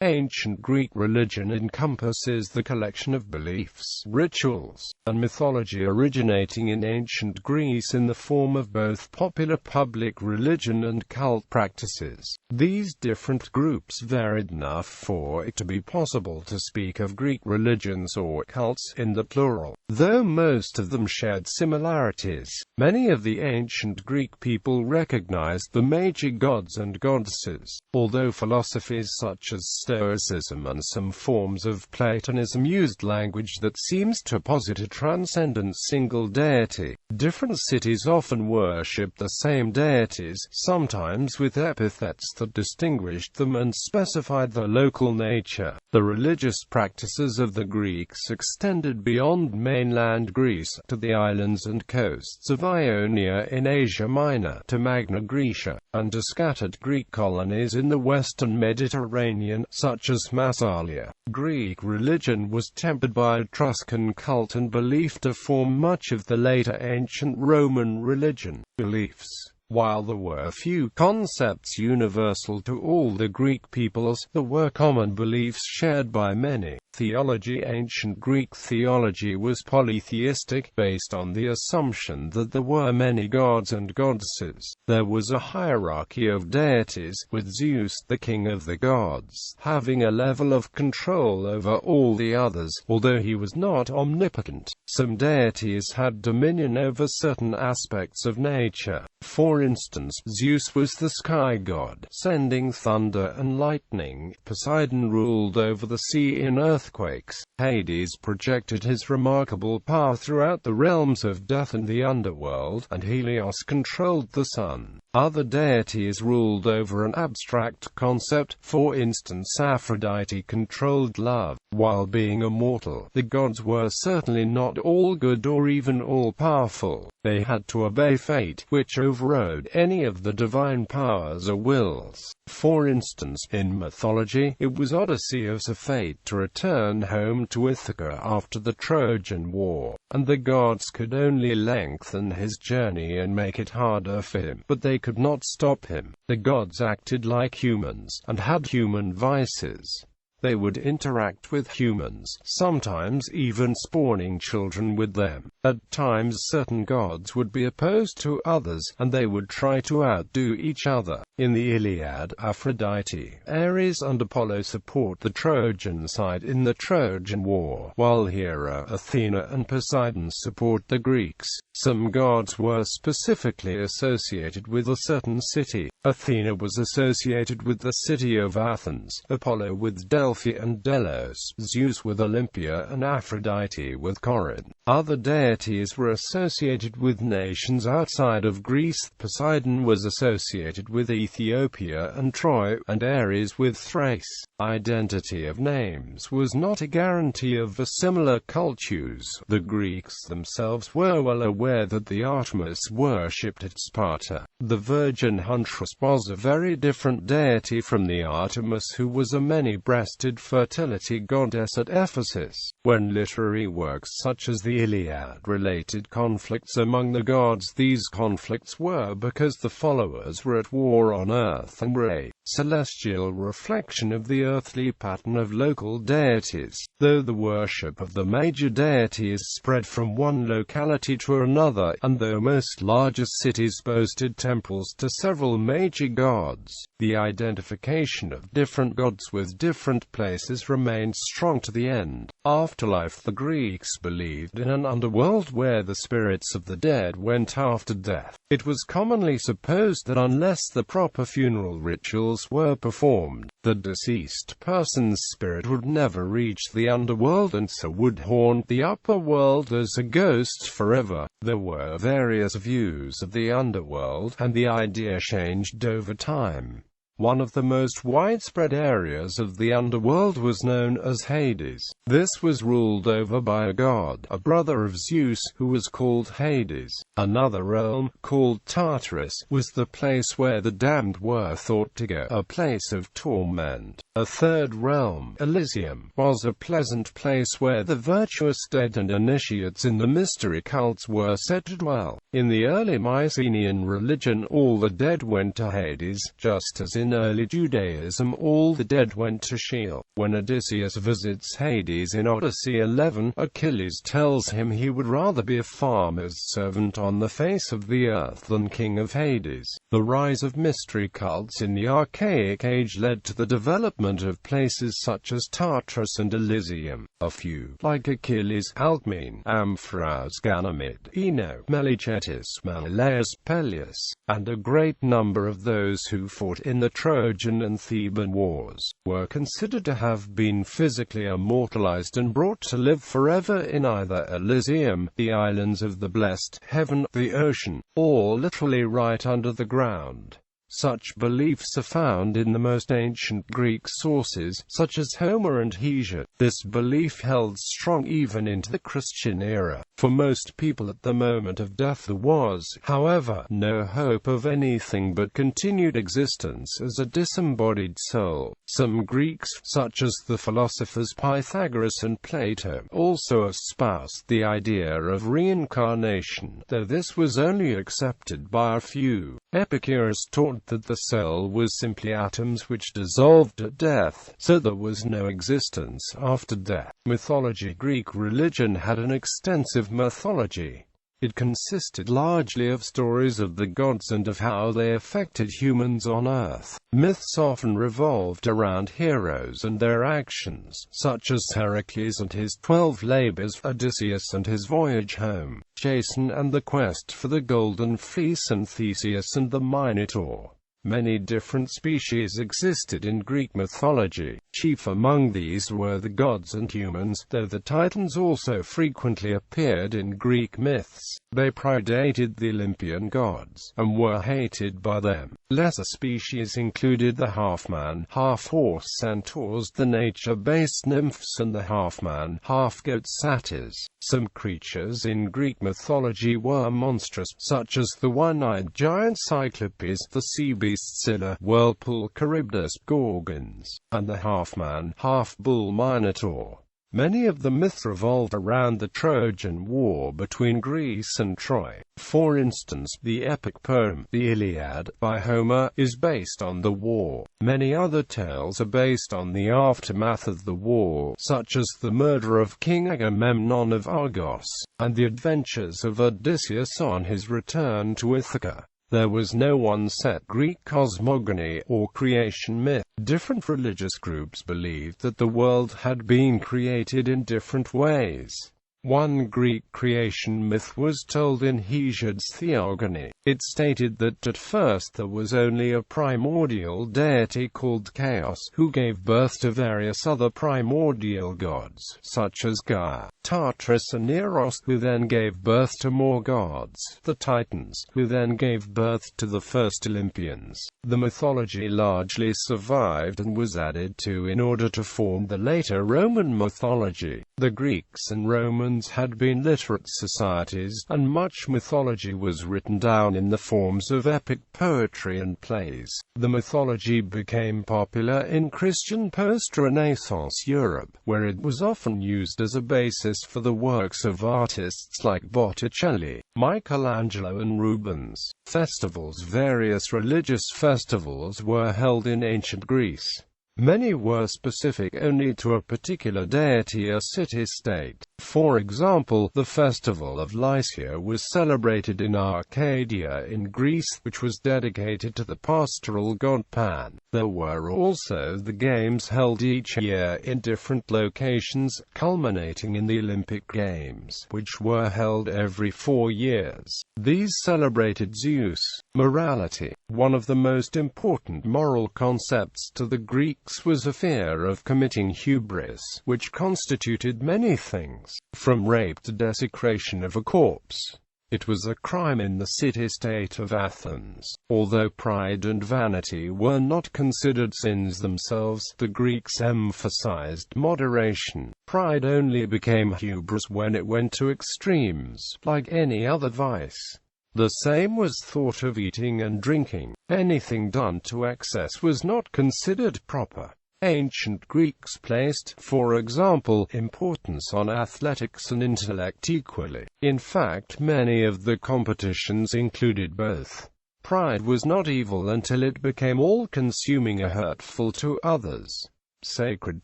Ancient Greek religion encompasses the collection of beliefs, rituals, and mythology originating in ancient Greece in the form of both popular public religion and cult practices. These different groups varied enough for it to be possible to speak of Greek religions or cults in the plural. Though most of them shared similarities, many of the ancient Greek people recognized the major gods and goddesses. Although philosophies such as Stoicism and some forms of Platonism used language that seems to posit a transcendent single deity, different cities often worshipped the same deities, sometimes with epithets that distinguished them and specified their local nature. The religious practices of the Greeks extended beyond mainland Greece, to the islands and coasts of Ionia in Asia Minor, to Magna Graecia, and to scattered Greek colonies in the western Mediterranean, such as Massalia. Greek religion was tempered by Etruscan cult and belief to form much of the later ancient Roman religion. Beliefs. While there were few concepts universal to all the Greek peoples, there were common beliefs shared by many. Theology. Ancient Greek theology was polytheistic, based on the assumption that there were many gods and goddesses. There was a hierarchy of deities, with Zeus, the king of the gods, having a level of control over all the others, although he was not omnipotent. Some deities had dominion over certain aspects of nature. For instance, Zeus was the sky god, sending thunder and lightning. Poseidon ruled over the sea in earthquakes. Hades projected his remarkable power throughout the realms of death and the underworld, and Helios controlled the sun. Other deities ruled over an abstract concept. For instance, Aphrodite controlled love. While being immortal, the gods were certainly not all good or even all-powerful. They had to obey fate, which overrode any of the divine powers or wills. For instance, in mythology, it was Odysseus' fate to return home to Ithaca after the Trojan War, and the gods could only lengthen his journey and make it harder for him, but they could not stop him. The gods acted like humans, and had human vices. They would interact with humans, sometimes even spawning children with them. At times certain gods would be opposed to others, and they would try to outdo each other. In the Iliad, Aphrodite, Ares and Apollo support the Trojan side in the Trojan War, while Hera, Athena and Poseidon support the Greeks. Some gods were specifically associated with a certain city. Athena was associated with the city of Athens, Apollo with Delphi and Delos, Zeus with Olympia and Aphrodite with Corinth. Other deities were associated with nations outside of Greece. Poseidon was associated with Ethiopia and Troy, and Ares with Thrace. Identity of names was not a guarantee of a similar cultus. The Greeks themselves were well aware that the Artemis worshipped at Sparta. The virgin huntress was a very different deity from the Artemis, who was a many-breasted fertility goddess at Ephesus. When literary works such as the Iliad related conflicts among the gods, these conflicts were because the followers were at war on earth and were a celestial reflection of the earthly pattern of local deities. Though the worship of the major deities spread from one locality to another, and though most larger cities boasted temples to several major gods, the identification of different gods with different places remained strong to the end. Afterlife. The Greeks believed in an underworld where the spirits of the dead went after death. It was commonly supposed that unless the proper funeral rituals were performed, the deceased person's spirit would never reach the underworld and so would haunt the upper world as a ghost forever. There were various views of the underworld, and the idea changed over time. One of the most widespread areas of the underworld was known as Hades. This was ruled over by a god, a brother of Zeus, who was called Hades. Another realm, called Tartarus, was the place where the damned were thought to go, a place of torment. A third realm, Elysium, was a pleasant place where the virtuous dead and initiates in the mystery cults were said to dwell. In the early Mycenaean religion, all the dead went to Hades, just as in in early Judaism all the dead went to Sheol. When Odysseus visits Hades in Odyssey 11, Achilles tells him he would rather be a farmer's servant on the face of the earth than king of Hades. The rise of mystery cults in the Archaic Age led to the development of places such as Tartarus and Elysium. A few, like Achilles, Alcmene, Amphiaraus, Ganymede, Eno, Melicetus, Menelaus, Peleus, and a great number of those who fought in the Trojan and Theban wars, were considered to have been physically immortalized and brought to live forever in either Elysium, the islands of the blessed, heaven, the ocean, or literally right under the ground. Such beliefs are found in the most ancient Greek sources, such as Homer and Hesiod. This belief held strong even into the Christian era. For most people at the moment of death there was, however, no hope of anything but continued existence as a disembodied soul. Some Greeks, such as the philosophers Pythagoras and Plato, also espoused the idea of reincarnation, though this was only accepted by a few. Epicurus taught that the soul was simply atoms which dissolved at death, so there was no existence after death. Mythology. Greek religion had an extensive mythology. It consisted largely of stories of the gods and of how they affected humans on Earth. Myths often revolved around heroes and their actions, such as Heracles and his 12 labors, Odysseus and his voyage home, Jason and the quest for the Golden Fleece, and Theseus and the Minotaur. Many different species existed in Greek mythology. Chief among these were the gods and humans, though the Titans also frequently appeared in Greek myths. They predated the Olympian gods, and were hated by them. Lesser species included the half-man, half-horse centaurs, the nature-based nymphs, and the half-man, half-goat satyrs. Some creatures in Greek mythology were monstrous, such as the one-eyed giant Cyclopes, the sea beast Scylla, whirlpool Charybdis, Gorgons, and the half-man, half-bull Minotaur. Many of the myths revolved around the Trojan War between Greece and Troy. For instance, the epic poem, the Iliad, by Homer, is based on the war. Many other tales are based on the aftermath of the war, such as the murder of King Agamemnon of Argos, and the adventures of Odysseus on his return to Ithaca. There was no one-set Greek cosmogony or creation myth. Different religious groups believed that the world had been created in different ways. One Greek creation myth was told in Hesiod's Theogony. It stated that at first there was only a primordial deity called Chaos, who gave birth to various other primordial gods, such as Gaia, Tartarus and Eros, who then gave birth to more gods, the Titans, who then gave birth to the first Olympians. The mythology largely survived and was added to in order to form the later Roman mythology. The Greeks and Romans had been literate societies, and much mythology was written down in the forms of epic poetry and plays. The mythology became popular in Christian post-Renaissance Europe, where it was often used as a basis for the works of artists like Botticelli, Michelangelo and Rubens. Festivals. Various religious festivals were held in ancient Greece. Many were specific only to a particular deity or city-state. For example, the festival of Lycia was celebrated in Arcadia in Greece, which was dedicated to the pastoral god Pan. There were also the games held each year in different locations, culminating in the Olympic Games, which were held every 4 years. These celebrated Zeus. Morality. One of the most important moral concepts to the Greeks was a fear of committing hubris, which constituted many things, from rape to desecration of a corpse. It was a crime in the city-state of Athens. Although pride and vanity were not considered sins themselves, the Greeks emphasized moderation. Pride only became hubris when it went to extremes, like any other vice. The same was thought of eating and drinking. Anything done to excess was not considered proper. Ancient Greeks placed, for example, importance on athletics and intellect equally. In fact, many of the competitions included both. Pride was not evil until it became all-consuming and hurtful to others. Sacred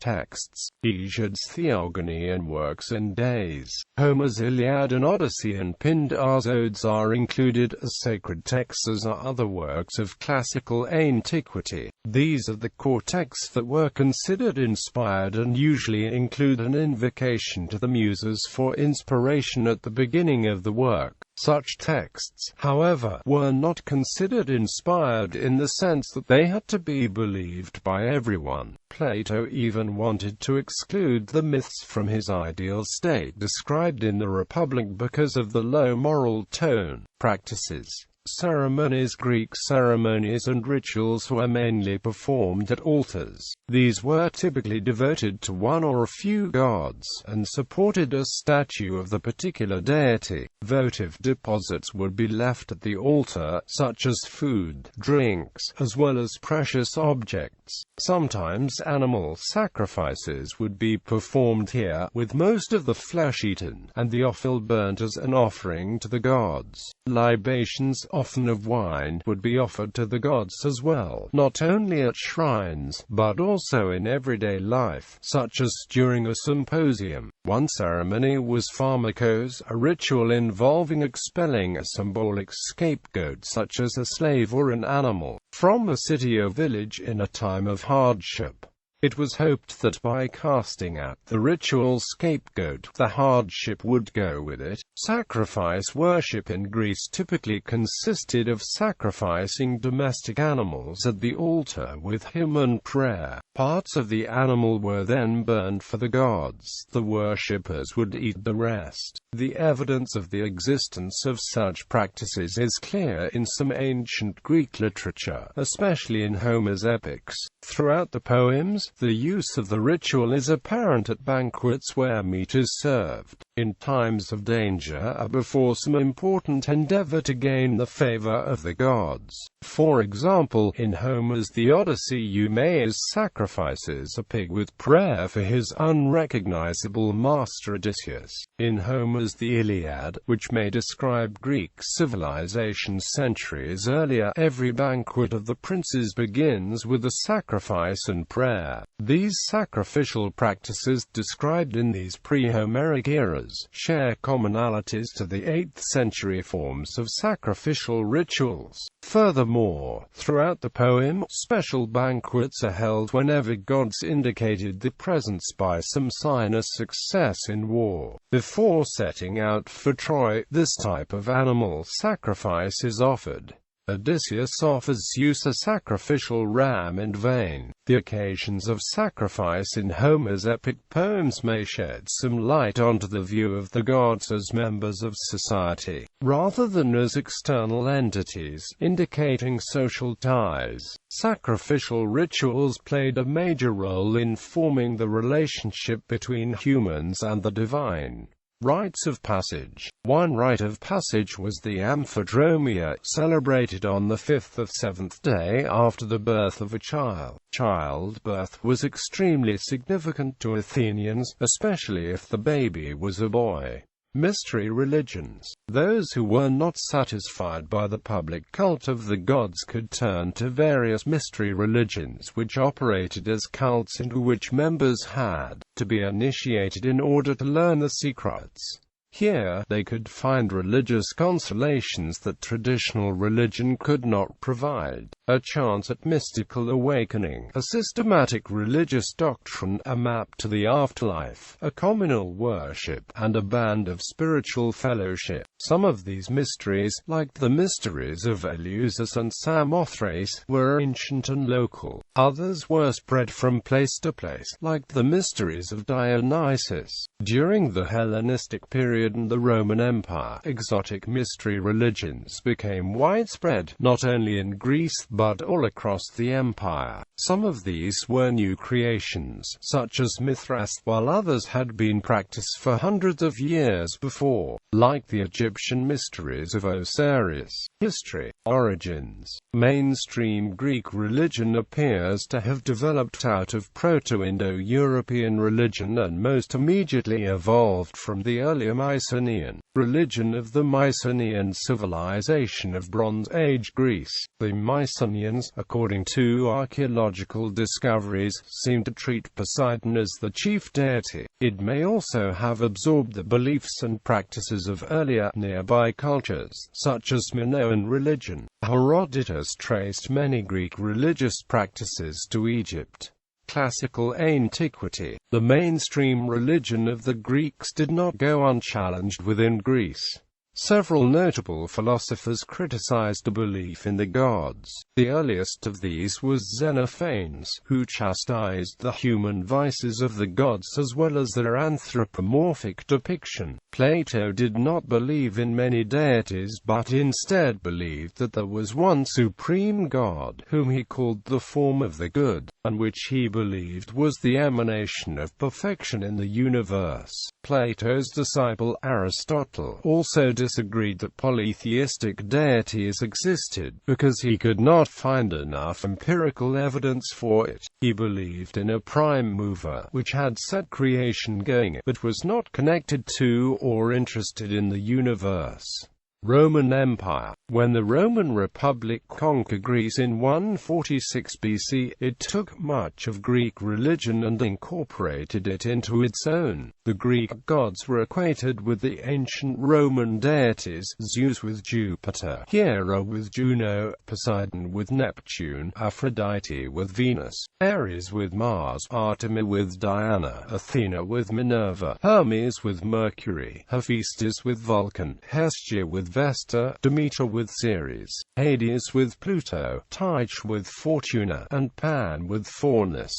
texts, Hesiod's Theogony and works and days, Homer's Iliad and Odyssey and Pindar's Odes are included as sacred texts, as are other works of classical antiquity. These are the core texts that were considered inspired and usually include an invocation to the Muses for inspiration at the beginning of the work. Such texts, however, were not considered inspired in the sense that they had to be believed by everyone. Plato even wanted to exclude the myths from his ideal state described in the Republic because of the low moral tone. Practices, ceremonies, Greek ceremonies and rituals were mainly performed at altars. These were typically devoted to one or a few gods, and supported a statue of the particular deity. Votive deposits would be left at the altar, such as food, drinks, as well as precious objects. Sometimes animal sacrifices would be performed here, with most of the flesh eaten, and the offal burnt as an offering to the gods. Libations, often of wine, would be offered to the gods as well, not only at shrines, but also in everyday life, such as during a symposium. One ceremony was pharmakos, a ritual involving expelling a symbolic scapegoat such as a slave or an animal, from a city or village in a time of hardship. It was hoped that by casting out the ritual scapegoat, the hardship would go with it. Sacrifice worship in Greece typically consisted of sacrificing domestic animals at the altar with hymn and prayer. Parts of the animal were then burned for the gods. The worshippers would eat the rest. The evidence of the existence of such practices is clear in some ancient Greek literature, especially in Homer's epics. Throughout the poems, the use of the ritual is apparent at banquets where meat is served, in times of danger, or before some important endeavor to gain the favor of the gods. For example, in Homer's The Odyssey, Eumaeus sacrifices a pig with prayer for his unrecognizable master Odysseus. In Homer's The Iliad, which may describe Greek civilization centuries earlier, every banquet of the princes begins with a sacrifice and prayer. These sacrificial practices, described in these pre-Homeric eras, share commonalities to the 8th century forms of sacrificial rituals. Furthermore, throughout the poem, special banquets are held whenever gods indicated their presence by some sign of success in war. Before setting out for Troy, this type of animal sacrifice is offered. Odysseus offers Zeus a sacrificial ram in vain. The occasions of sacrifice in Homer's epic poems may shed some light onto the view of the gods as members of society, rather than as external entities, indicating social ties. Sacrificial rituals played a major role in forming the relationship between humans and the divine. Rites of passage. One rite of passage was the Amphidromia, celebrated on the 5th of 7th day after the birth of a child. Childbirth was extremely significant to Athenians, especially if the baby was a boy. Mystery religions. Those who were not satisfied by the public cult of the gods could turn to various mystery religions which operated as cults into which members had to be initiated in order to learn the secrets. Here, they could find religious consolations that traditional religion could not provide. A chance at mystical awakening, a systematic religious doctrine, a map to the afterlife, a communal worship, and a band of spiritual fellowship. Some of these mysteries, like the mysteries of Eleusis and Samothrace, were ancient and local. Others were spread from place to place, like the mysteries of Dionysus. During the Hellenistic period and the Roman Empire, exotic mystery religions became widespread, not only in Greece, but all across the empire. Some of these were new creations, such as Mithras, while others had been practiced for hundreds of years before. like the Egyptian mysteries of Osiris. History. Origins. Mainstream Greek religion appears to have developed out of Proto-Indo-European religion and most immediately evolved from the earlier Mycenaean religion of the Mycenaean civilization of Bronze Age Greece. The Mycenaeans, according to archaeological discoveries, seem to treat Poseidon as the chief deity. It may also have absorbed the beliefs and practices of earlier, nearby cultures, such as Minoan religion. Herodotus traced many Greek religious practices to Egypt. Classical Antiquity. The mainstream religion of the Greeks did not go unchallenged within Greece. Several notable philosophers criticized the belief in the gods. The earliest of these was Xenophanes, who chastised the human vices of the gods as well as their anthropomorphic depiction. Plato did not believe in many deities but instead believed that there was one supreme god, whom he called the form of the good, and which he believed was the emanation of perfection in the universe. Plato's disciple Aristotle also disagreed that polytheistic deities existed, because he could not find enough empirical evidence for it. He believed in a prime mover, which had set creation going, but was not connected to or interested in the universe. Roman Empire. When the Roman Republic conquered Greece in 146 BC, it took much of Greek religion and incorporated it into its own. The Greek gods were equated with the ancient Roman deities, Zeus with Jupiter, Hera with Juno, Poseidon with Neptune, Aphrodite with Venus, Ares with Mars, Artemis with Diana, Athena with Minerva, Hermes with Mercury, Hephaestus with Vulcan, Hestia with Vesta, Demeter with Ceres, Hades with Pluto, Tyche with Fortuna, and Pan with Faunus.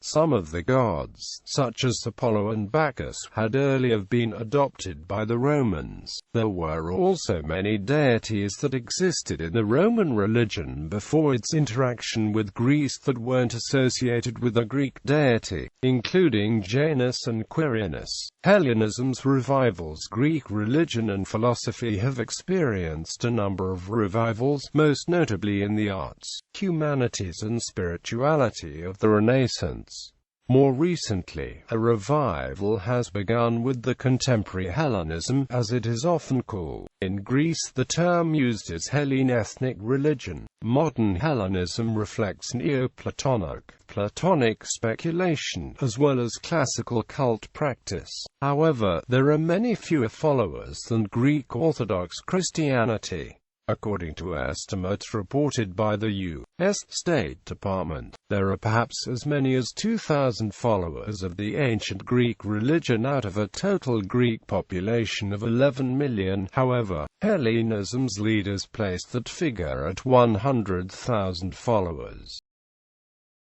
Some of the gods, such as Apollo and Bacchus, had earlier been adopted by the Romans. There were also many deities that existed in the Roman religion before its interaction with Greece that weren't associated with a Greek deity, including Janus and Quirinus. Hellenism's revivals. Greek religion and philosophy have experienced a number of revivals, most notably in the arts, humanities and spirituality of the Renaissance. More recently, a revival has begun with the contemporary Hellenism, as it is often called. In Greece, the term used is Hellenethnic religion. Modern Hellenism reflects Platonic speculation, as well as classical cult practice. However, there are many fewer followers than Greek Orthodox Christianity. According to estimates reported by the U.S. State Department, there are perhaps as many as 2,000 followers of the ancient Greek religion out of a total Greek population of 11 million. However, Hellenism's leaders placed that figure at 100,000 followers.